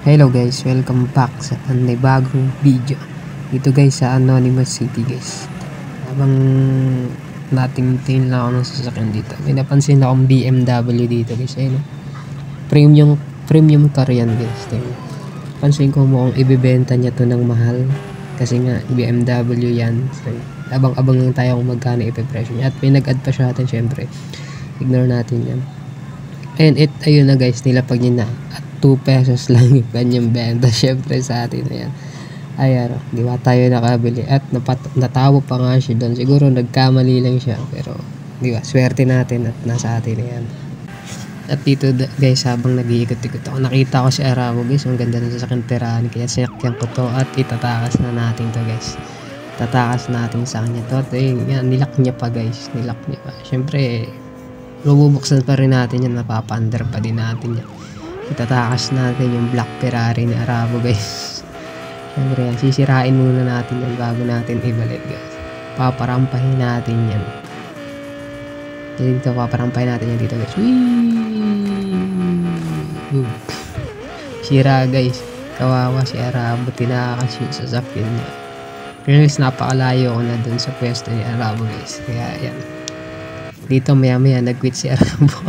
Hello guys, welcome back sa panibagong video. Dito guys sa Anonymous City guys. Habang natingin lang ako ng sasakyan dito, may napansin akong BMW dito guys. Ayun, premium car yan guys. Pansin ko mukhang ibibenta niya to ng mahal. Kasi nga BMW yan. So, abang-abang lang tayo kung magkano ipipresyo niya. At may nag-add pa siya natin syempre. Ignore natin yan. And ayun na guys, nilapag niya na. At 2 pesos lang yung kanyang benta. Syempre sa atin na yan. Ayan, di ba tayo nakabili. At natawa pa nga siya doon. Siguro nagkamali lang siya. Pero di ba, swerte natin at nasa atin na yan. At dito guys, habang nag-iikot-ikot ako, nakita ko si Arabo guys. Ang ganda ng sasakyan Terani. Kaya sinakyan ko to at itatakas na natin to guys. Tatakas natin sa kanya to. At yan, nilak niya pa guys. Nilak niya pa. Syempre, bubuksan pa rin natin yan. Napapa-under pa din natin yan. Itatakas natin yung black Ferrari ni Arabo guys. Siyempre yan, sisirain muna natin yan bago natin ibalik guys. Paparampahin natin yan. Dito paparampahin natin yan dito guys. Sira guys. Kawawa si Arabo, tinakas yung sasakyan niya. Pero guys, napakalayo ko na dun sa pwesto ni Arabo guys. Kaya yan. Dito maya maya nag-quit si Arabo.